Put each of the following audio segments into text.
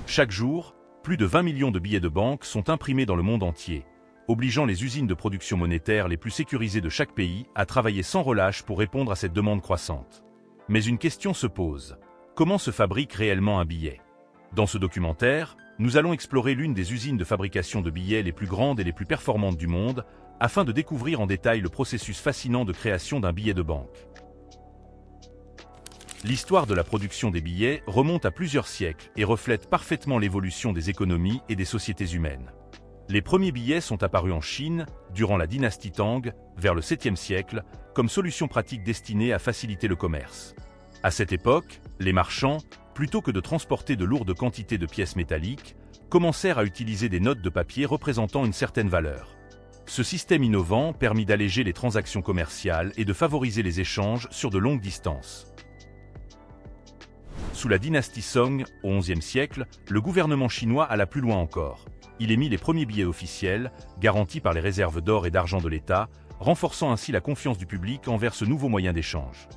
Chaque jour, plus de 20 millions de billets de banque sont imprimés dans le monde entier, obligeant les usines de production monétaire les plus sécurisées de chaque pays à travailler sans relâche pour répondre à cette demande croissante. Mais une question se pose. Comment se fabrique réellement un billet? Dans ce documentaire, nous allons explorer l'une des usines de fabrication de billets les plus grandes et les plus performantes du monde, afin de découvrir en détail le processus fascinant de création d'un billet de banque. L'histoire de la production des billets remonte à plusieurs siècles et reflète parfaitement l'évolution des économies et des sociétés humaines. Les premiers billets sont apparus en Chine, durant la dynastie Tang, vers le 7e siècle, comme solution pratique destinée à faciliter le commerce. À cette époque, les marchands, plutôt que de transporter de lourdes quantités de pièces métalliques, commencèrent à utiliser des notes de papier représentant une certaine valeur. Ce système innovant permit d'alléger les transactions commerciales et de favoriser les échanges sur de longues distances. Sous la dynastie Song, au XIe siècle, le gouvernement chinois alla plus loin encore. Il émit les premiers billets officiels, garantis par les réserves d'or et d'argent de l'État, renforçant ainsi la confiance du public envers ce nouveau moyen d'échange.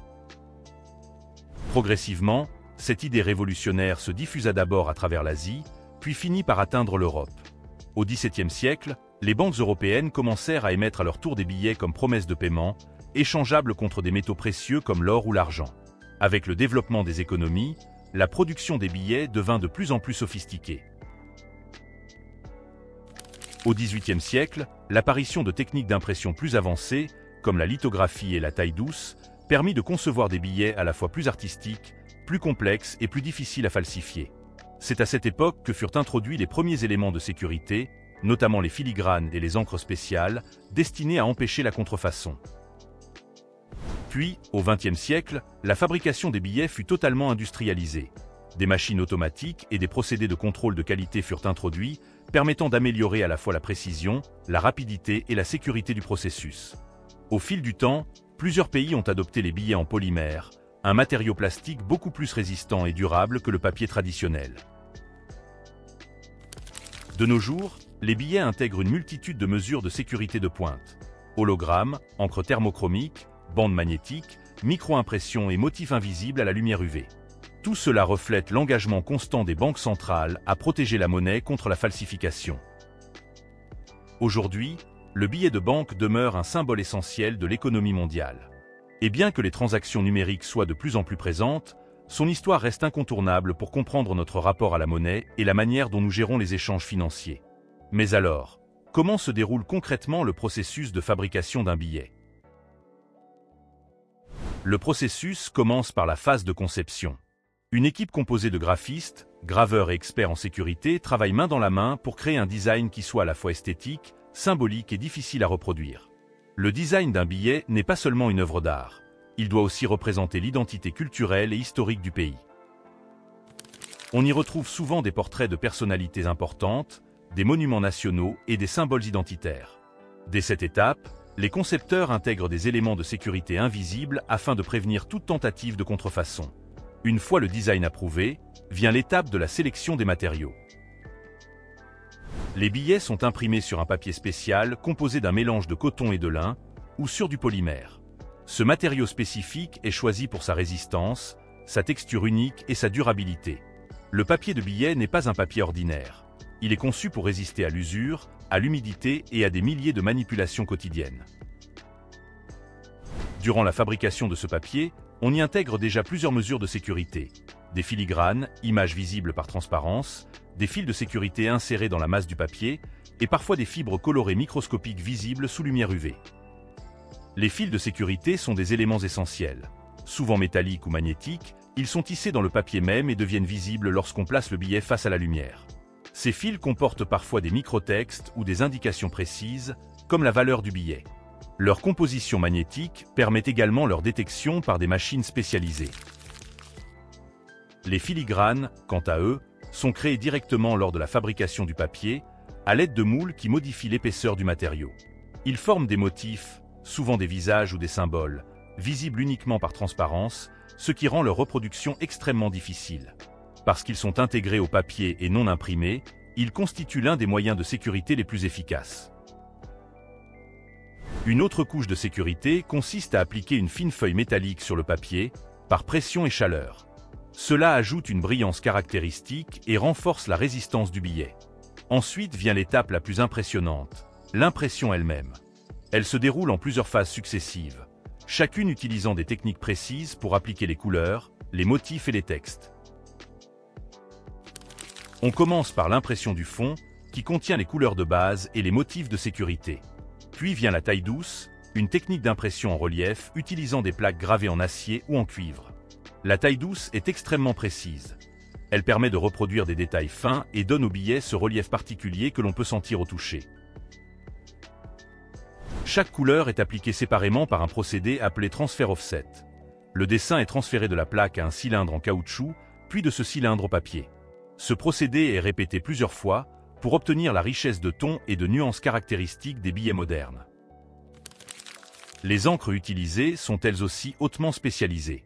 Progressivement, cette idée révolutionnaire se diffusa d'abord à travers l'Asie, puis finit par atteindre l'Europe. Au XVIIe siècle, les banques européennes commencèrent à émettre à leur tour des billets comme promesse de paiement, échangeables contre des métaux précieux comme l'or ou l'argent. Avec le développement des économies, la production des billets devint de plus en plus sophistiquée. Au XVIIIe siècle, l'apparition de techniques d'impression plus avancées, comme la lithographie et la taille douce, permit de concevoir des billets à la fois plus artistiques, plus complexes et plus difficiles à falsifier. C'est à cette époque que furent introduits les premiers éléments de sécurité, notamment les filigranes et les encres spéciales, destinés à empêcher la contrefaçon. Puis, au XXe siècle, la fabrication des billets fut totalement industrialisée. Des machines automatiques et des procédés de contrôle de qualité furent introduits, permettant d'améliorer à la fois la précision, la rapidité et la sécurité du processus. Au fil du temps, plusieurs pays ont adopté les billets en polymère, un matériau plastique beaucoup plus résistant et durable que le papier traditionnel. De nos jours, les billets intègrent une multitude de mesures de sécurité de pointe. Hologrammes, encre thermochromique, bandes magnétiques, micro-impressions et motifs invisibles à la lumière UV. Tout cela reflète l'engagement constant des banques centrales à protéger la monnaie contre la falsification. Aujourd'hui, le billet de banque demeure un symbole essentiel de l'économie mondiale. Et bien que les transactions numériques soient de plus en plus présentes, son histoire reste incontournable pour comprendre notre rapport à la monnaie et la manière dont nous gérons les échanges financiers. Mais alors, comment se déroule concrètement le processus de fabrication d'un billet? Le processus commence par la phase de conception. Une équipe composée de graphistes, graveurs et experts en sécurité travaille main dans la main pour créer un design qui soit à la fois esthétique, symbolique et difficile à reproduire. Le design d'un billet n'est pas seulement une œuvre d'art. Il doit aussi représenter l'identité culturelle et historique du pays. On y retrouve souvent des portraits de personnalités importantes, des monuments nationaux et des symboles identitaires. Dès cette étape, les concepteurs intègrent des éléments de sécurité invisibles afin de prévenir toute tentative de contrefaçon. Une fois le design approuvé, vient l'étape de la sélection des matériaux. Les billets sont imprimés sur un papier spécial composé d'un mélange de coton et de lin, ou sur du polymère. Ce matériau spécifique est choisi pour sa résistance, sa texture unique et sa durabilité. Le papier de billet n'est pas un papier ordinaire. Il est conçu pour résister à l'usure, à l'humidité et à des milliers de manipulations quotidiennes. Durant la fabrication de ce papier, on y intègre déjà plusieurs mesures de sécurité. Des filigranes, images visibles par transparence, des fils de sécurité insérés dans la masse du papier, et parfois des fibres colorées microscopiques visibles sous lumière UV. Les fils de sécurité sont des éléments essentiels. Souvent métalliques ou magnétiques, ils sont tissés dans le papier même et deviennent visibles lorsqu'on place le billet face à la lumière. Ces fils comportent parfois des microtextes ou des indications précises, comme la valeur du billet. Leur composition magnétique permet également leur détection par des machines spécialisées. Les filigranes, quant à eux, sont créés directement lors de la fabrication du papier, à l'aide de moules qui modifient l'épaisseur du matériau. Ils forment des motifs, souvent des visages ou des symboles, visibles uniquement par transparence, ce qui rend leur reproduction extrêmement difficile. Parce qu'ils sont intégrés au papier et non imprimés, ils constituent l'un des moyens de sécurité les plus efficaces. Une autre couche de sécurité consiste à appliquer une fine feuille métallique sur le papier, par pression et chaleur. Cela ajoute une brillance caractéristique et renforce la résistance du billet. Ensuite vient l'étape la plus impressionnante, l'impression elle-même. Elle se déroule en plusieurs phases successives, chacune utilisant des techniques précises pour appliquer les couleurs, les motifs et les textes. On commence par l'impression du fond, qui contient les couleurs de base et les motifs de sécurité. Puis vient la taille douce, une technique d'impression en relief utilisant des plaques gravées en acier ou en cuivre. La taille douce est extrêmement précise. Elle permet de reproduire des détails fins et donne au billet ce relief particulier que l'on peut sentir au toucher. Chaque couleur est appliquée séparément par un procédé appelé transfert offset. Le dessin est transféré de la plaque à un cylindre en caoutchouc, puis de ce cylindre au papier. Ce procédé est répété plusieurs fois pour obtenir la richesse de tons et de nuances caractéristiques des billets modernes. Les encres utilisées sont elles aussi hautement spécialisées.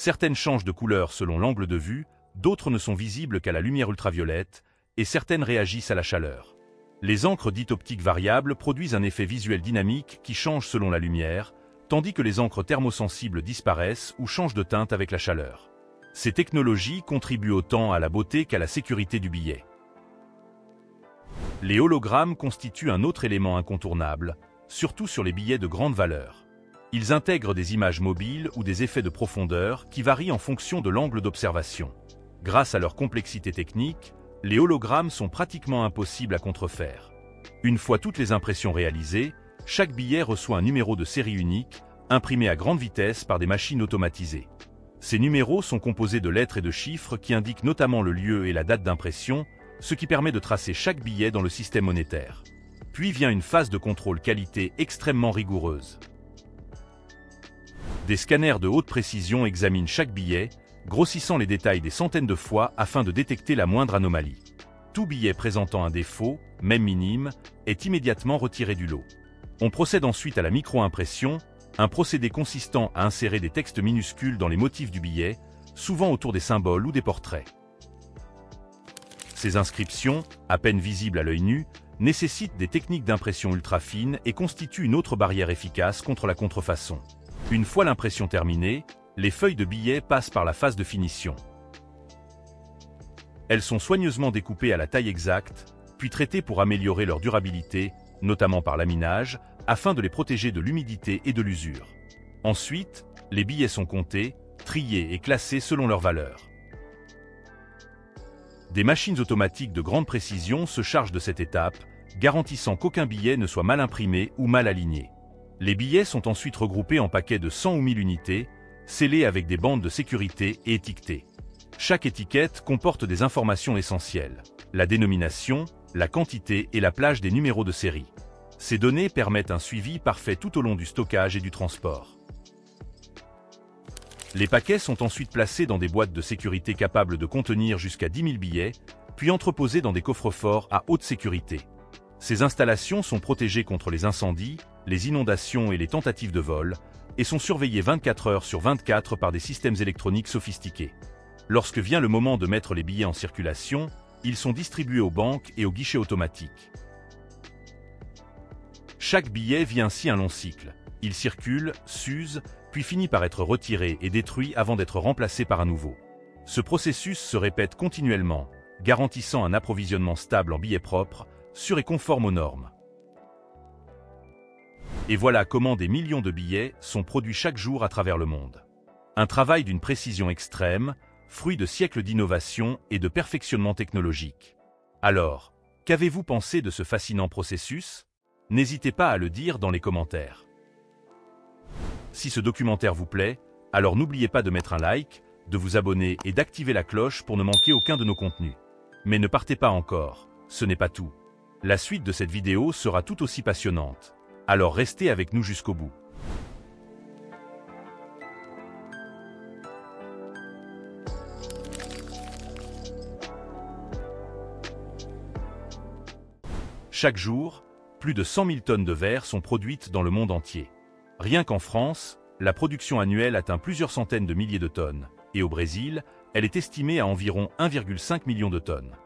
Certaines changent de couleur selon l'angle de vue, d'autres ne sont visibles qu'à la lumière ultraviolette, et certaines réagissent à la chaleur. Les encres dites optiques variables produisent un effet visuel dynamique qui change selon la lumière, tandis que les encres thermosensibles disparaissent ou changent de teinte avec la chaleur. Ces technologies contribuent autant à la beauté qu'à la sécurité du billet. Les hologrammes constituent un autre élément incontournable, surtout sur les billets de grande valeur. Ils intègrent des images mobiles ou des effets de profondeur qui varient en fonction de l'angle d'observation. Grâce à leur complexité technique, les hologrammes sont pratiquement impossibles à contrefaire. Une fois toutes les impressions réalisées, chaque billet reçoit un numéro de série unique, imprimé à grande vitesse par des machines automatisées. Ces numéros sont composés de lettres et de chiffres qui indiquent notamment le lieu et la date d'impression, ce qui permet de tracer chaque billet dans le système monétaire. Puis vient une phase de contrôle qualité extrêmement rigoureuse. Des scanners de haute précision examinent chaque billet, grossissant les détails des centaines de fois afin de détecter la moindre anomalie. Tout billet présentant un défaut, même minime, est immédiatement retiré du lot. On procède ensuite à la micro-impression, un procédé consistant à insérer des textes minuscules dans les motifs du billet, souvent autour des symboles ou des portraits. Ces inscriptions, à peine visibles à l'œil nu, nécessitent des techniques d'impression ultra fines et constituent une autre barrière efficace contre la contrefaçon. Une fois l'impression terminée, les feuilles de billets passent par la phase de finition. Elles sont soigneusement découpées à la taille exacte, puis traitées pour améliorer leur durabilité, notamment par laminage, afin de les protéger de l'humidité et de l'usure. Ensuite, les billets sont comptés, triés et classés selon leur valeur. Des machines automatiques de grande précision se chargent de cette étape, garantissant qu'aucun billet ne soit mal imprimé ou mal aligné. Les billets sont ensuite regroupés en paquets de 100 ou 1000 unités, scellés avec des bandes de sécurité et étiquetés. Chaque étiquette comporte des informations essentielles, la dénomination, la quantité et la plage des numéros de série. Ces données permettent un suivi parfait tout au long du stockage et du transport. Les paquets sont ensuite placés dans des boîtes de sécurité capables de contenir jusqu'à 10 000 billets, puis entreposés dans des coffres-forts à haute sécurité. Ces installations sont protégées contre les incendies, les inondations et les tentatives de vol, et sont surveillées 24 heures sur 24 par des systèmes électroniques sophistiqués. Lorsque vient le moment de mettre les billets en circulation, ils sont distribués aux banques et aux guichets automatiques. Chaque billet vit ainsi un long cycle. Il circule, s'use, puis finit par être retiré et détruit avant d'être remplacé par un nouveau. Ce processus se répète continuellement, garantissant un approvisionnement stable en billets propres, sûrs et conformes aux normes. Et voilà comment des millions de billets sont produits chaque jour à travers le monde. Un travail d'une précision extrême, fruit de siècles d'innovation et de perfectionnement technologique. Alors, qu'avez-vous pensé de ce fascinant processus? N'hésitez pas à le dire dans les commentaires. Si ce documentaire vous plaît, alors n'oubliez pas de mettre un like, de vous abonner et d'activer la cloche pour ne manquer aucun de nos contenus. Mais ne partez pas encore, ce n'est pas tout. La suite de cette vidéo sera tout aussi passionnante. Alors restez avec nous jusqu'au bout. Chaque jour, plus de 100 000 tonnes de verre sont produites dans le monde entier. Rien qu'en France, la production annuelle atteint plusieurs centaines de milliers de tonnes, et au Brésil, elle est estimée à environ 1,5 million de tonnes.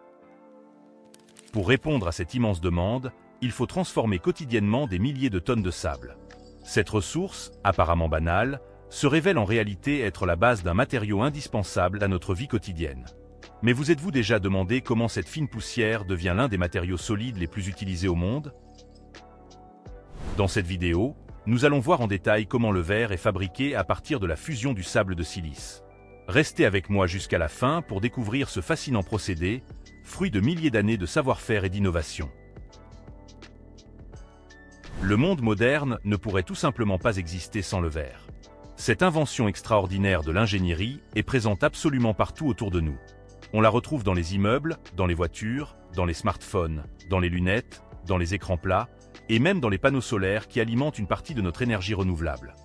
Pour répondre à cette immense demande, il faut transformer quotidiennement des milliers de tonnes de sable. Cette ressource, apparemment banale, se révèle en réalité être la base d'un matériau indispensable à notre vie quotidienne. Mais vous êtes-vous déjà demandé comment cette fine poussière devient l'un des matériaux solides les plus utilisés au monde? Dans cette vidéo, nous allons voir en détail comment le verre est fabriqué à partir de la fusion du sable de silice. Restez avec moi jusqu'à la fin pour découvrir ce fascinant procédé, fruit de milliers d'années de savoir-faire et d'innovation. Le monde moderne ne pourrait tout simplement pas exister sans le verre. Cette invention extraordinaire de l'ingénierie est présente absolument partout autour de nous. On la retrouve dans les immeubles, dans les voitures, dans les smartphones, dans les lunettes, dans les écrans plats, et même dans les panneaux solaires qui alimentent une partie de notre énergie renouvelable.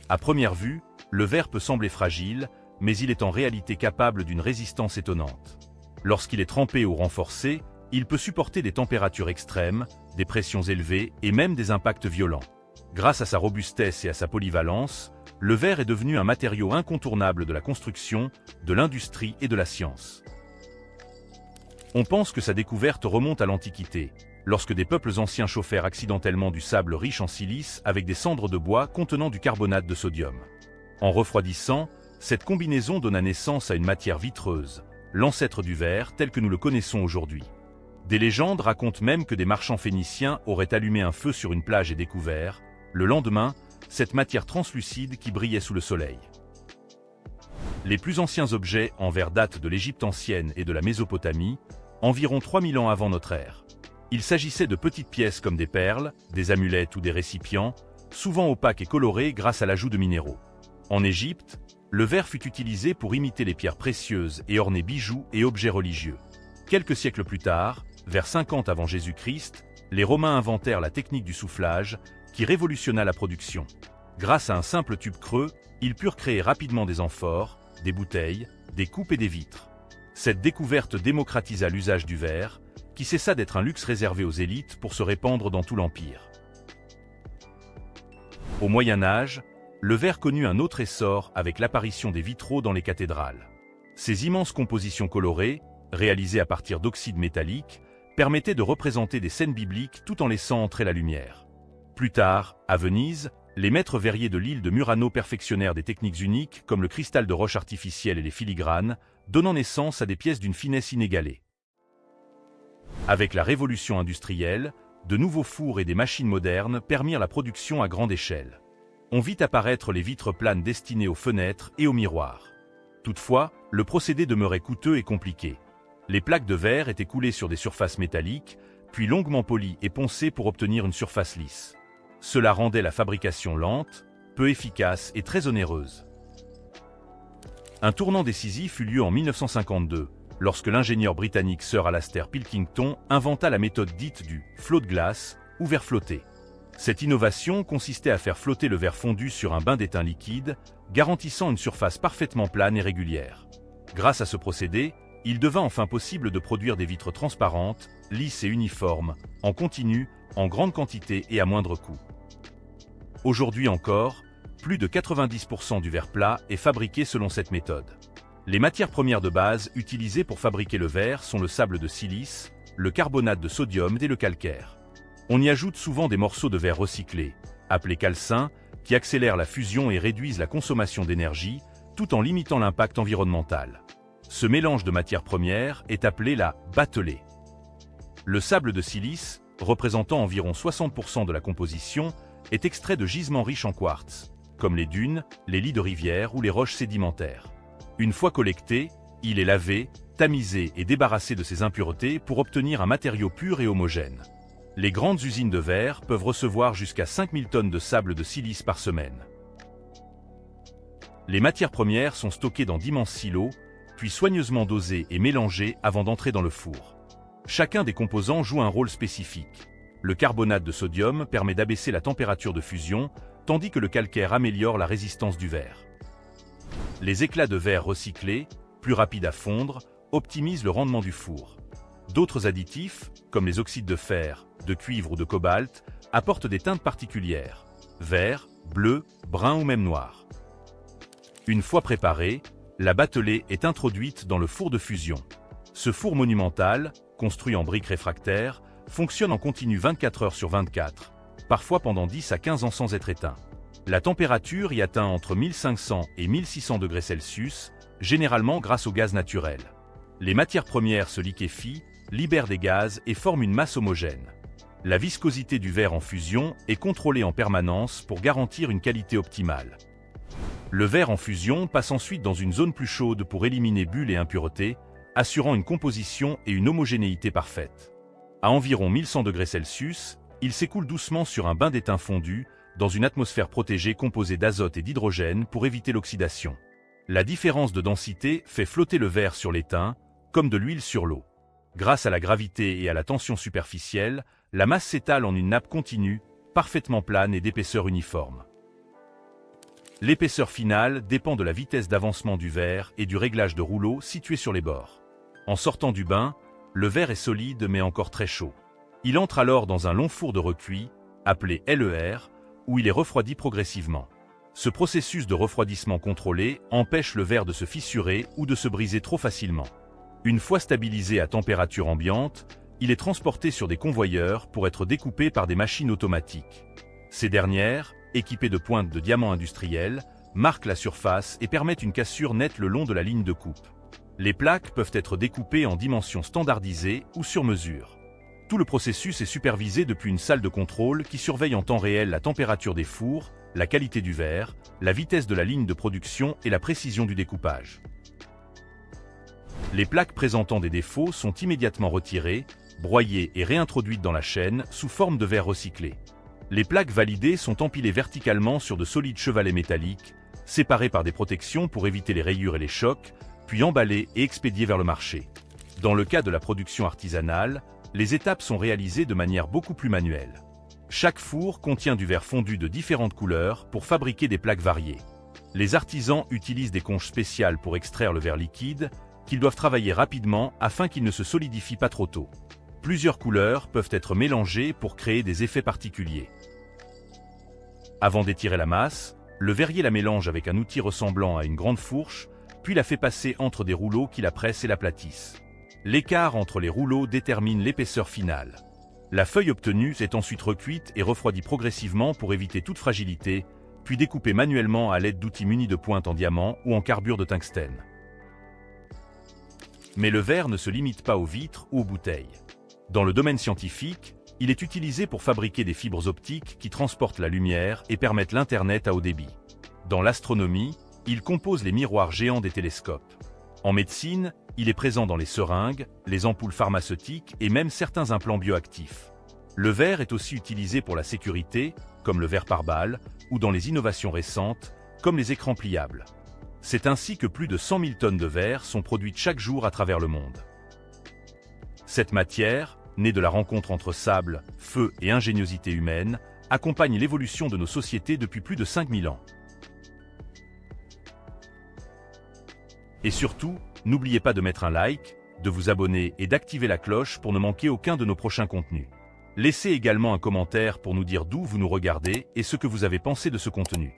À première vue, le verre peut sembler fragile, mais il est en réalité capable d'une résistance étonnante. Lorsqu'il est trempé ou renforcé, il peut supporter des températures extrêmes, des pressions élevées et même des impacts violents. Grâce à sa robustesse et à sa polyvalence, le verre est devenu un matériau incontournable de la construction, de l'industrie et de la science. On pense que sa découverte remonte à l'Antiquité, lorsque des peuples anciens chauffèrent accidentellement du sable riche en silice avec des cendres de bois contenant du carbonate de sodium. En refroidissant, cette combinaison donna naissance à une matière vitreuse, l'ancêtre du verre tel que nous le connaissons aujourd'hui. Des légendes racontent même que des marchands phéniciens auraient allumé un feu sur une plage et découvert, le lendemain, cette matière translucide qui brillait sous le soleil. Les plus anciens objets en verre datent de l'Égypte ancienne et de la Mésopotamie, environ 3000 ans avant notre ère. Il s'agissait de petites pièces comme des perles, des amulettes ou des récipients, souvent opaques et colorés grâce à l'ajout de minéraux. En Égypte, le verre fut utilisé pour imiter les pierres précieuses et orner bijoux et objets religieux. Quelques siècles plus tard, vers 50 avant Jésus-Christ, les Romains inventèrent la technique du soufflage, qui révolutionna la production. Grâce à un simple tube creux, ils purent créer rapidement des amphores, des bouteilles, des coupes et des vitres. Cette découverte démocratisa l'usage du verre, qui cessa d'être un luxe réservé aux élites pour se répandre dans tout l'Empire. Au Moyen Âge, le verre connut un autre essor avec l'apparition des vitraux dans les cathédrales. Ces immenses compositions colorées, réalisées à partir d'oxyde métallique, permettaient de représenter des scènes bibliques tout en laissant entrer la lumière. Plus tard, à Venise, les maîtres verriers de l'île de Murano perfectionnèrent des techniques uniques comme le cristal de roche artificielle et les filigranes, donnant naissance à des pièces d'une finesse inégalée. Avec la révolution industrielle, de nouveaux fours et des machines modernes permirent la production à grande échelle. On vit apparaître les vitres planes destinées aux fenêtres et aux miroirs. Toutefois, le procédé demeurait coûteux et compliqué. Les plaques de verre étaient coulées sur des surfaces métalliques, puis longuement polies et poncées pour obtenir une surface lisse. Cela rendait la fabrication lente, peu efficace et très onéreuse. Un tournant décisif eut lieu en 1952, lorsque l'ingénieur britannique Sir Alastair Pilkington inventa la méthode dite du « flot de glace » ou verre flotté. Cette innovation consistait à faire flotter le verre fondu sur un bain d'étain liquide, garantissant une surface parfaitement plane et régulière. Grâce à ce procédé, il devint enfin possible de produire des vitres transparentes, lisses et uniformes, en continu, en grande quantité et à moindre coût. Aujourd'hui encore, plus de 90% du verre plat est fabriqué selon cette méthode. Les matières premières de base utilisées pour fabriquer le verre sont le sable de silice, le carbonate de sodium et le calcaire. On y ajoute souvent des morceaux de verre recyclés, appelés calcins, qui accélèrent la fusion et réduisent la consommation d'énergie, tout en limitant l'impact environnemental. Ce mélange de matières premières est appelé la batelée. Le sable de silice, représentant environ 60% de la composition, est extrait de gisements riches en quartz, comme les dunes, les lits de rivière ou les roches sédimentaires. Une fois collecté, il est lavé, tamisé et débarrassé de ses impuretés pour obtenir un matériau pur et homogène. Les grandes usines de verre peuvent recevoir jusqu'à 5000 tonnes de sable de silice par semaine. Les matières premières sont stockées dans d'immenses silos, puis soigneusement dosées et mélangées avant d'entrer dans le four. Chacun des composants joue un rôle spécifique. Le carbonate de sodium permet d'abaisser la température de fusion, tandis que le calcaire améliore la résistance du verre. Les éclats de verre recyclés, plus rapides à fondre, optimisent le rendement du four. D'autres additifs, comme les oxydes de fer, de cuivre ou de cobalt, apportent des teintes particulières, vert, bleu, brun ou même noir. Une fois préparée, la batelée est introduite dans le four de fusion. Ce four monumental, construit en briques réfractaires, fonctionne en continu 24 heures sur 24, parfois pendant 10 à 15 ans sans être éteint. La température y atteint entre 1500 et 1600 degrés Celsius, généralement grâce au gaz naturel. Les matières premières se liquéfient, libèrent des gaz et forment une masse homogène. La viscosité du verre en fusion est contrôlée en permanence pour garantir une qualité optimale. Le verre en fusion passe ensuite dans une zone plus chaude pour éliminer bulles et impuretés, assurant une composition et une homogénéité parfaite. À environ 1100 degrés Celsius, il s'écoule doucement sur un bain d'étain fondu, dans une atmosphère protégée composée d'azote et d'hydrogène pour éviter l'oxydation. La différence de densité fait flotter le verre sur l'étain, comme de l'huile sur l'eau. Grâce à la gravité et à la tension superficielle, la masse s'étale en une nappe continue, parfaitement plane et d'épaisseur uniforme. L'épaisseur finale dépend de la vitesse d'avancement du verre et du réglage de rouleau situé sur les bords. En sortant du bain, le verre est solide mais encore très chaud. Il entre alors dans un long four de recuit, appelé LER, où il est refroidi progressivement. Ce processus de refroidissement contrôlé empêche le verre de se fissurer ou de se briser trop facilement. Une fois stabilisé à température ambiante, il est transporté sur des convoyeurs pour être découpé par des machines automatiques. Ces dernières, équipées de pointes de diamants industriels, marquent la surface et permettent une cassure nette le long de la ligne de coupe. Les plaques peuvent être découpées en dimensions standardisées ou sur mesure. Tout le processus est supervisé depuis une salle de contrôle qui surveille en temps réel la température des fours, la qualité du verre, la vitesse de la ligne de production et la précision du découpage. Les plaques présentant des défauts sont immédiatement retirées, broyées et réintroduites dans la chaîne sous forme de verre recyclé. Les plaques validées sont empilées verticalement sur de solides chevalets métalliques, séparés par des protections pour éviter les rayures et les chocs, puis emballées et expédiées vers le marché. Dans le cas de la production artisanale, les étapes sont réalisées de manière beaucoup plus manuelle. Chaque four contient du verre fondu de différentes couleurs pour fabriquer des plaques variées. Les artisans utilisent des conches spéciales pour extraire le verre liquide, qu'ils doivent travailler rapidement afin qu'il ne se solidifie pas trop tôt. Plusieurs couleurs peuvent être mélangées pour créer des effets particuliers. Avant d'étirer la masse, le verrier la mélange avec un outil ressemblant à une grande fourche, puis la fait passer entre des rouleaux qui la pressent et l'aplatissent. L'écart entre les rouleaux détermine l'épaisseur finale. La feuille obtenue est ensuite recuite et refroidie progressivement pour éviter toute fragilité, puis découpée manuellement à l'aide d'outils munis de pointes en diamant ou en carbure de tungstène. Mais le verre ne se limite pas aux vitres ou aux bouteilles. Dans le domaine scientifique, il est utilisé pour fabriquer des fibres optiques qui transportent la lumière et permettent l'Internet à haut débit. Dans l'astronomie, il compose les miroirs géants des télescopes. En médecine, il est présent dans les seringues, les ampoules pharmaceutiques et même certains implants bioactifs. Le verre est aussi utilisé pour la sécurité, comme le verre pare-balles, ou dans les innovations récentes, comme les écrans pliables. C'est ainsi que plus de 100 000 tonnes de verre sont produites chaque jour à travers le monde. Cette matière, née de la rencontre entre sable, feu et ingéniosité humaine, accompagne l'évolution de nos sociétés depuis plus de 5000 ans. Et surtout, n'oubliez pas de mettre un like, de vous abonner et d'activer la cloche pour ne manquer aucun de nos prochains contenus. Laissez également un commentaire pour nous dire d'où vous nous regardez et ce que vous avez pensé de ce contenu.